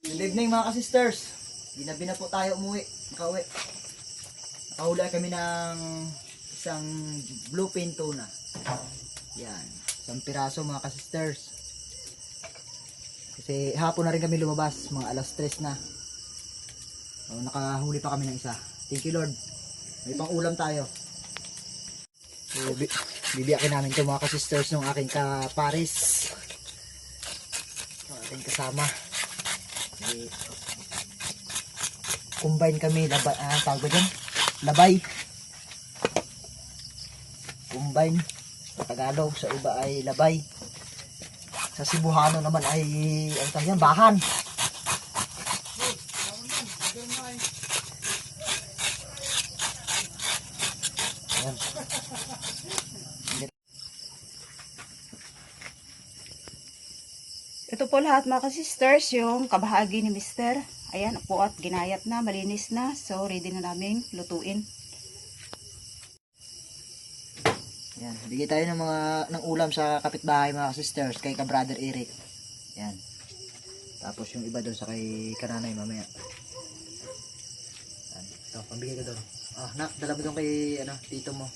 Good evening mga ka-sisters. Ginabi na po tayo umuwi. Nakauwi. Nakahula kami ng isang bluefin tuna. Yan. Isang piraso mga ka-sisters. Kasi hapon na rin kami lumabas. Mga alas 3 na. So, nakahuli pa kami ng isa. Thank you Lord. May pang ulam tayo. So, bibiyakin namin ito mga ka-sisters ng aking kapares. Ang ating kasama. Combine kami, tawag ba dyan? Labay. Combine. Sa Tagalog, sa iba ay labay. Sa Cebuano naman ay, ang tawag yan, bahan. Ayan. Ito po lahat mga ka-sisters, yung kabahagi ni Mister. Ayan po at ginayat na, malinis na. So ready na naming lutuin. Yan, bigay tayo ng ulam sa kapitbahay mga sisters kay ka-brother Eric. Yan. Tapos yung iba doon sa kay kananay mamaya. Yan. Ito, pambigay ko doon. Dala mo doon kay tito mo.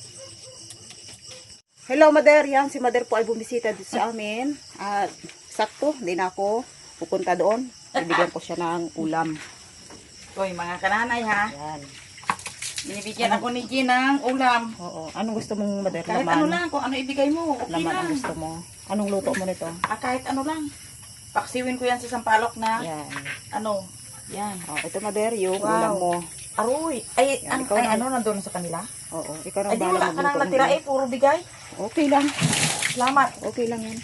Hello Mother, yan si Mother po ay bumisita dito sa amin. At sakto, hindi na ako pupunta doon. Ibigyan ko siya ng ulam. Hoy, mga kananay ha. Yan. Binibigyan ako ni Jean ng ulam. Oo. Anong gusto mong Mother? Kahit ano lang, kung ano ibigay mo, okay Laman lang. ang gusto mo. Anong luto mo nito? Kahit ano lang. Paksiwin ko yan sa sampalok na, Yan. yan. Oh, ito Mother, yung Wow. ulam mo. Aroy, ay, Yan, ikaw na. nandun sa kanila? Oo. Ikaw na Ay, di wala ka nang magluto natira ng- puro bigay. Okay lang. Salamat. Okay lang yan.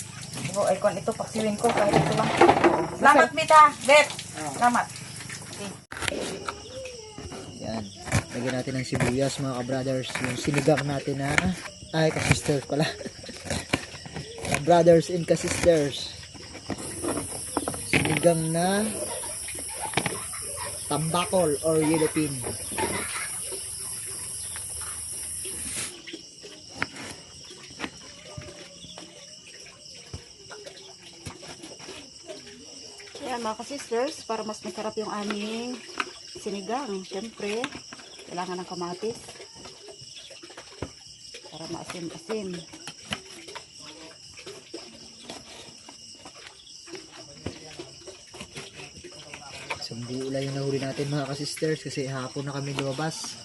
Oh, ay, kung ito, paksiwin ko, kahit ito lang. Salamat, Mita. Bet. Salamat. Yan. Lagyan natin ng sibuyas mga ka-brothers. Yung sinigang natin na ka-sisters pala. Ka-brothers and ka-sisters. Sinigang na tambakol or yellow pin. Ayan mga ka-sisters, para mas masarap yung aming sinigang. Siyempre, kailangan ng kamatis. Para maasim-asim. Isang buo yung nahuli natin mga ka-sisters kasi hapon na kami lumabas.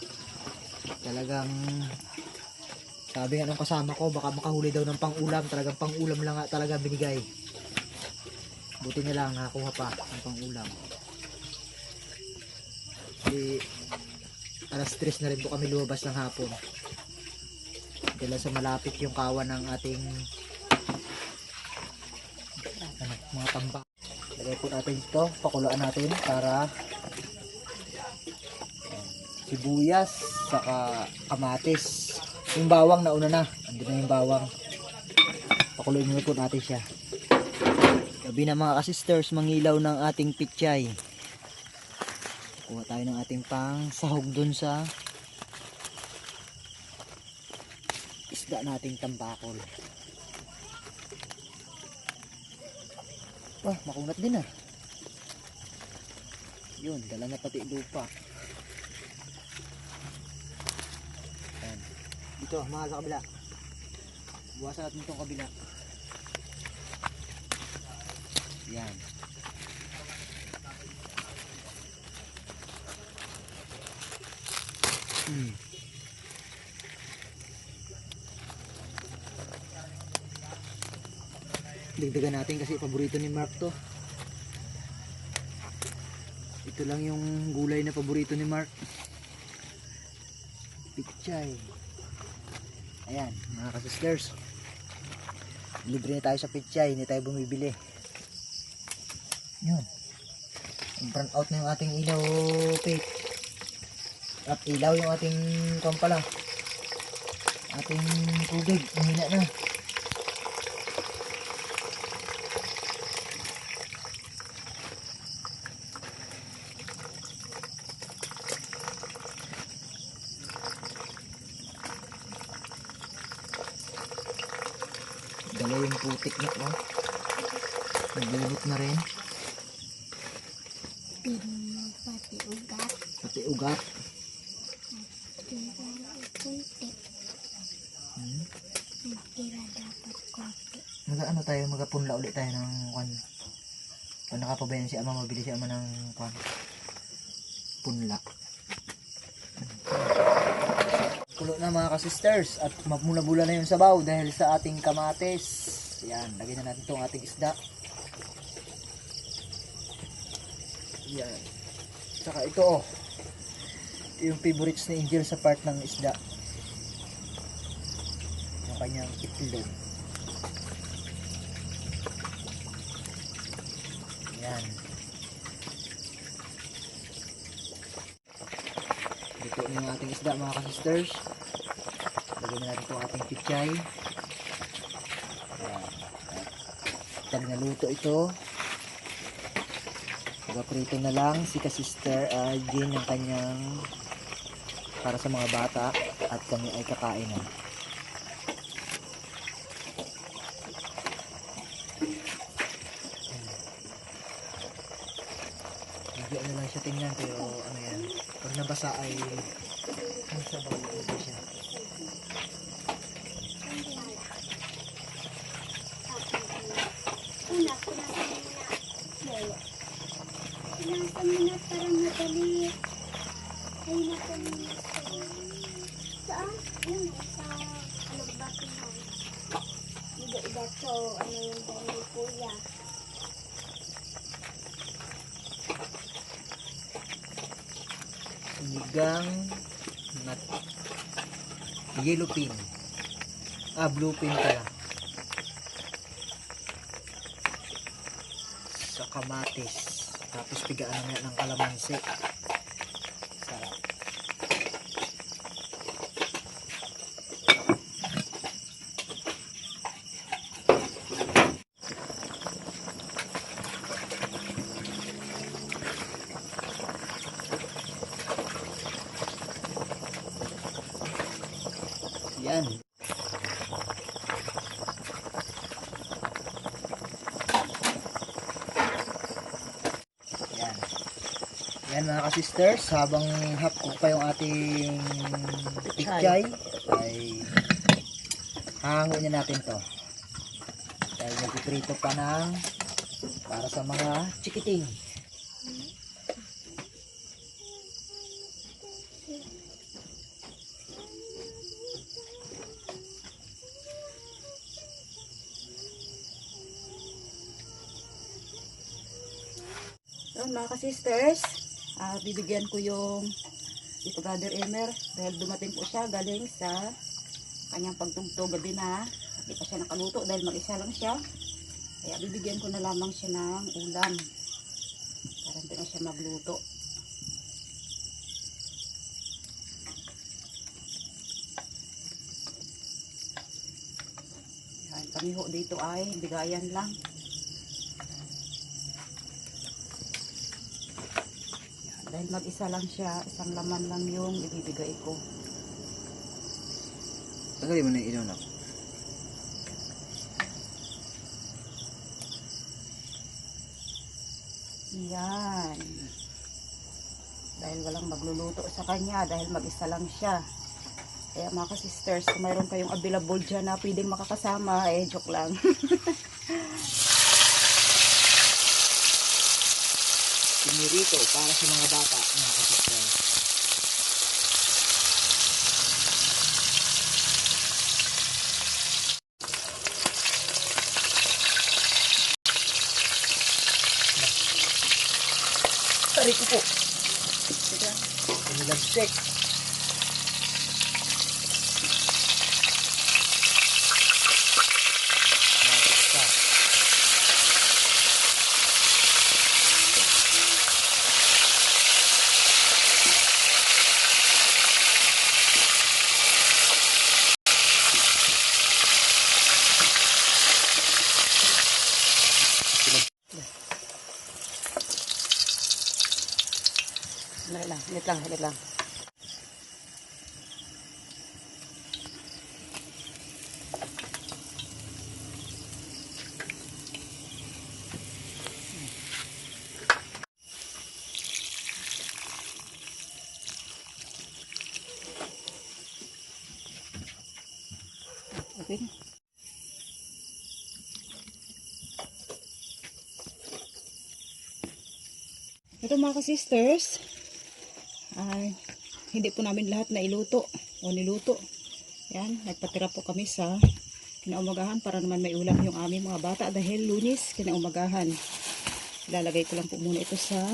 Talagang sabi nga nung kasama ko baka makahuli daw ng pang-ulam. Talagang pang-ulam lang nga talaga binigay. Buti na lang nakakuha pa ng pang-ulam. Di alas 3 na rin po kami lumabas ng hapon. Dahil sa malapit yung kawan ng ating mga tambak. Lagay po natin ito, pakuloan natin para sibuyas saka kamatis. Yung bawang nauna na, andun na yung bawang. Pakuloyin muna po natin siya. Gabi na mga ka-sisters, mangilaw ng ating pichay. Kuha tayo ng ating pang sahog dun sa isda nating tambakol. Wah, makunat din ah. Yun, dala na pati lupa. Ayan. Dito, mahal sa kabila. Buwasan natin itong kabila. Yan. Dagdagan natin kasi paborito ni Mark to. Ito lang yung gulay na paborito ni Mark. Pichay. Ayan, mga ka-sisters. Libre na tayo sa pichay, hindi tayo bumibili. Yun. Brown out na yung ating ilaw, Pete. At ilaw yung ating kampala. Ating tubig, humina na. Dala yung putik na, oh. Nagbulot na rin. Lupin, pati ugat, Pati ugat. tira kunti, Hmm. tira dapat kunti. Ano tayo, magapunla ulit tayo ng kwan. Pag nakapabayan si ama, mabili si ama ng kwan. Punla. Kulo na mga kasisters at mabula-bula na yung sabaw dahil sa ating kamatis. Yan, lagyan na natin itong ating isda. Yan. Saka ito oh. Ito yung favorites ni Angel sa part ng isda. Yung kanyang itlog. Yan. Ito yung ating isda mga kasisters. Lagyan na natin itong ating pichay. Yan. Pag naluto ito, pag-prito na lang si ka-sister Jean ng kanyang para sa mga bata at kami ay kakain na. Bigyan na lang siya tingnan pero ano yan, pag nabasa ay ang sabaw na siya. Una, punasan muna. Punasan muna para madali. Ay, madali. Saan? Yun, sa alugbatingan. Iba-iba to, ano yung dami kuya. Sinigang na yellow pin. Blue pin pala. Sa kamatis. Tapos pigaan naman ng kalamansi. Sarap. Yan. Yan. Yan mga ka-sisters, habang hapkok pa yung ating pichay, ay hahanguin na natin to. Dahil nagpiprito pa ng para sa mga chikiting. So, mga ka-sisters, bibigyan ko yung ito Brother Emer dahil dumating po siya galing sa kanyang pagtugtog gabi na. Hindi pa siya nakaluto dahil mag-isa lang siya. Kaya bibigyan ko na lamang siya ng ulam para hindi na siya magluto. Yan, kami ho dito ay bigayan lang. Dahil mag-isa lang siya, isang laman lang yung ibibigay ko. Tagalin mo na yung ilaw na. Yan. Dahil walang magluluto sa kanya, dahil mag-isa lang siya. Kaya mga ka-sisters, kung mayroon kayong available dyan na pwedeng makakasama, joke lang. Pinirito para sa mga bata, mga ka-sisters. Tari ko po. Pinilagstick. Lapit ka. Lit lang. Okay na. Ito mga ka-sisters, ay hindi po namin lahat na iluto o niluto. Yan, nagpatira po kami sa kinaumagahan para naman may ulam yung aming mga bata dahil Lunes kinaumagahan. Ilalagay ko lang po muna ito sa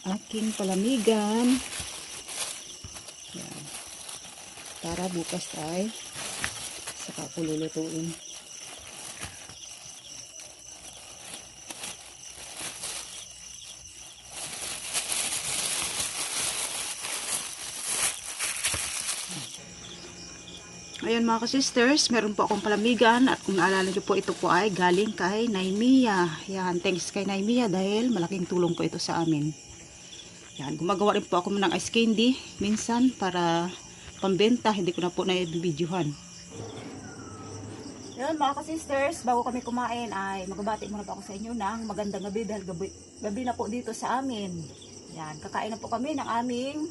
aking palamigan. Yan. Para bukas ay saka ko lulutuin. Ayan mga ka-sisters, meron po akong palamigan at kung naalala nyo po, ito po ay galing kay Naimia. Yan, thanks kay Naimia dahil malaking tulong po ito sa amin. Yan, gumagawa rin po ako ng ice candy minsan para pambenta, hindi ko na po na-videohan. Yan mga ka-sisters, bago kami kumain ay magbabati muna po ako sa inyo ng magandang gabi dahil gabi na po dito sa amin. Yan, kakain na po kami ng aming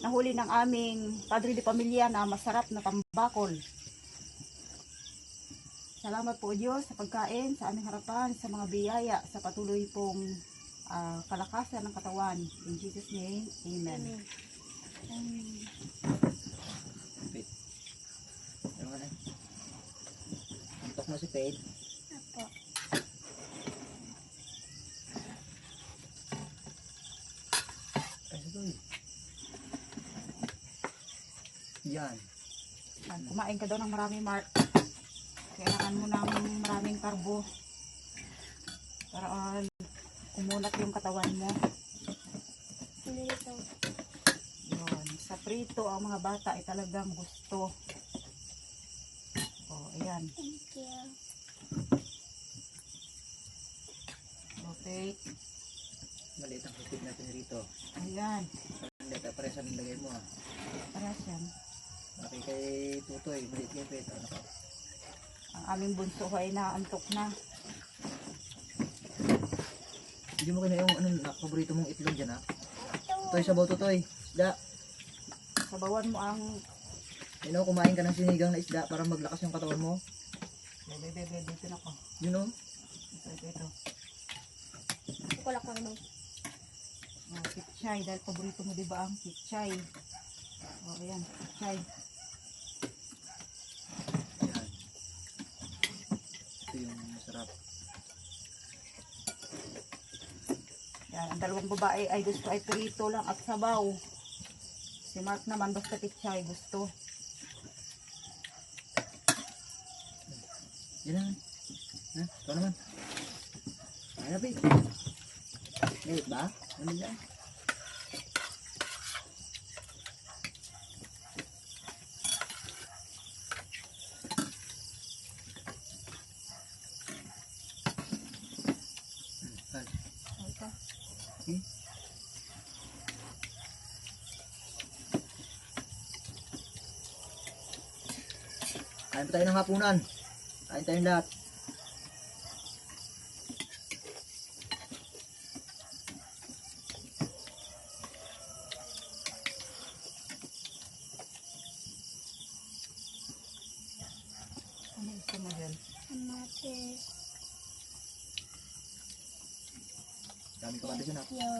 nahuli ng aming Padre de Pamilya na masarap na tambakol. Salamat po Diyos sa pagkain, sa aming harapan, sa mga biyaya, sa patuloy pong kalakasan ng katawan. In Jesus' name, Amen. Antok mo si Faith. Apo. Yan. Yan, kumain ka daw ng marami, Mark. Kailangan mo ng maraming karbo para umulat yung katawan mo. Dito. Yun. Sa prito, ang mga bata ay talagang gusto. O, ayan. Thank you. Okay. Maliit ang hipit natin rito. Ayan. Hindi, paresan ang lagay mo ah. Parehas yan. Okay kay Tutoy, maliit yung Faith. Ano ka? Ang aming bunso ay naantok na. Hindi mo kina yung paborito mong itlog dyan ha? Tutoy, sabaw Tutoy. Isda. Sabawan mo ang... Kumain ka ng sinigang na isda para maglakas yung katawan mo. Bebe, dito na ko. You know? Ito. Wala ko naman. Kitchay, dahil paborito mo diba ang kitchay. O, ayan, kitchay. Yan. Ito yung masarap. Yan, ang dalawang babae ay gusto ay prito lang at sabaw. Si Mark naman basta kitchay gusto. Yan lang. Ha? Ito naman. Ay na Faith. Faith ba? Ano dyan? Ito. Okay. Kain pa tayo ng hapunan. Kain tayong lahat. Ano gusto mo dyan? Kamatis. Dami ko dyan ha. Yo.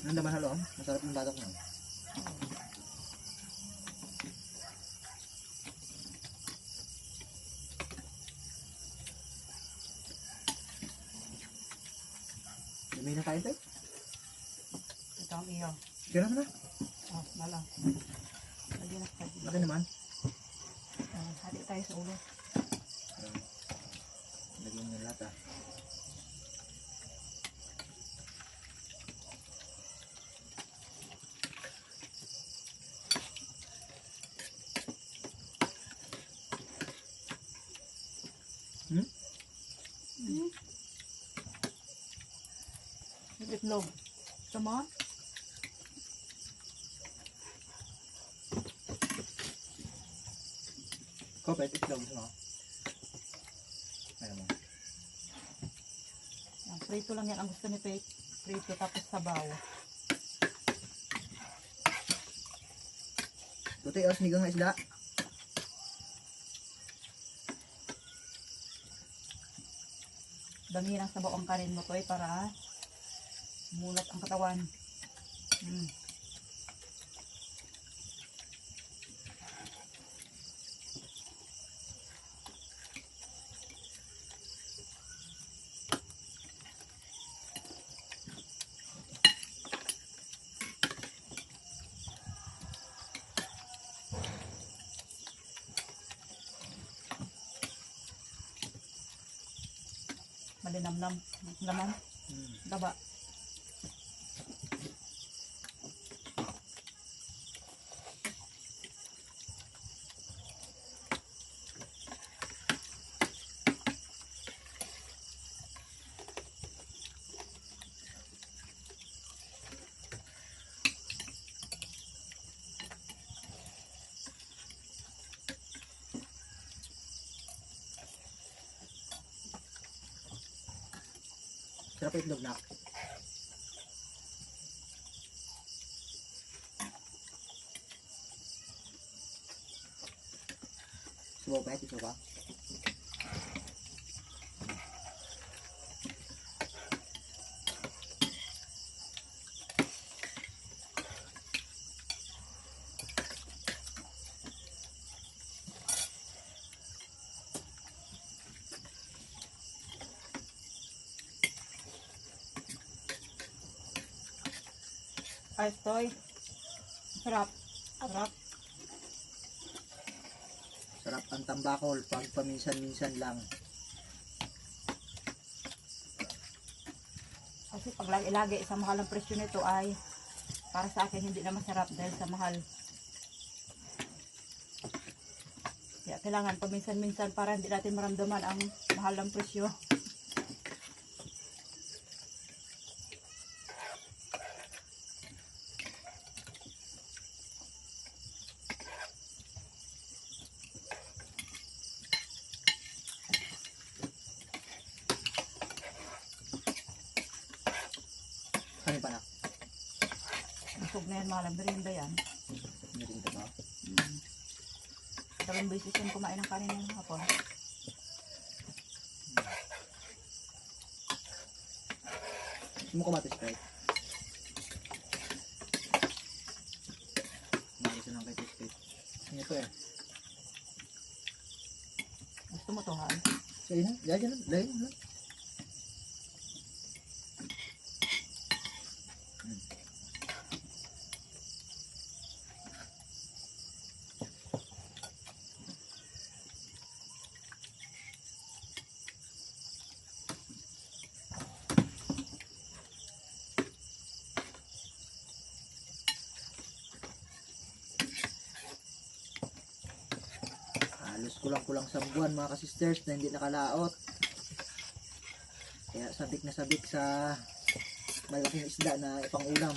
Ano naman halo? Masarap yung batok na. Dami na kain tayo? Ito ang iyo. Gano'n na? Oh, malang. Lagyan na sa Laki naman. hati tayo sa ulo. Lagyan mo yung lahat ah. Yung itlog. Gusto mo? Ikaw pa, itlog mo. Ayaw mo. Prito lang yan ang gusto ni Faith. Prito tapos sabaw. Tutoy, o, sinigang na isda. Dami ng sabaw ang kanin mo, Toy, para mulat ang katawan. Malinamnam. Laman. Daba. Sarap yung itlog na. Subaw pa, ito pa. Ay, Toy. Sarap. Sarap. Sarap ang tambakol pag paminsan-minsan lang. Kasi pag lagi-lagi sa mahal ang presyo nito ay para sa akin hindi na masarap dahil sa mahal. Kaya kailangan paminsan-minsan para hindi natin maramdaman ang mahal ng presyo. Ano pa na? Busog na yan, mahal ang merienda yan. Meron ka ba? Dalawang beses yung kumain ng kanin ng hapon. Gusto mo kumatis, Sprite? Gusto lang kay Sprite. Ano ito eh? Gusto mo to, ha? Sige na, dyan lang. Dahil lang. Halos kulang-kulang sa buwan mga kasisters na hindi nakalaot. Kaya sabik na sabik sa malaking isda na ipang ulam.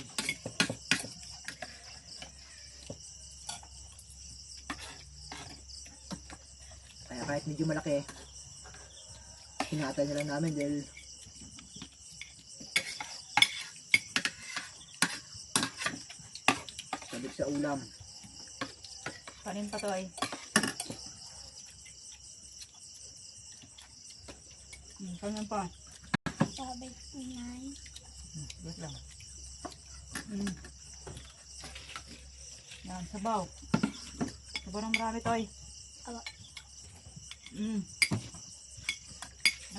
Kaya kahit medyo malaki, hinatay na lang namin dahil sabik sa ulam. Kanin pa to ay. Kanin pa. Sabi ko yan. Wait lang. Yan, sabaw. Sabaw ng marami to ay. Aba.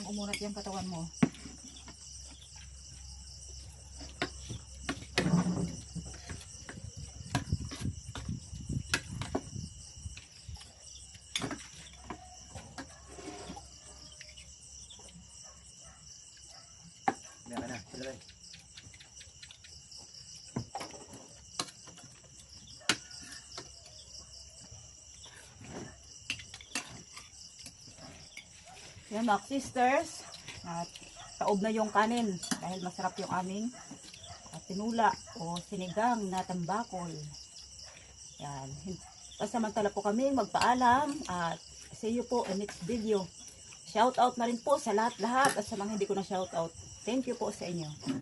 Nang umunat yung katawan mo. Meron na, silabay. Yan mga sisters. At taob na yung kanin dahil masarap yung aming tinula o sinigang na tambakol. Yan. Samantala po kami magpaalam at see you po in next video. shout out na rin po sa lahat-lahat at sa mga hindi ko na shout out. Thank you po sa inyo.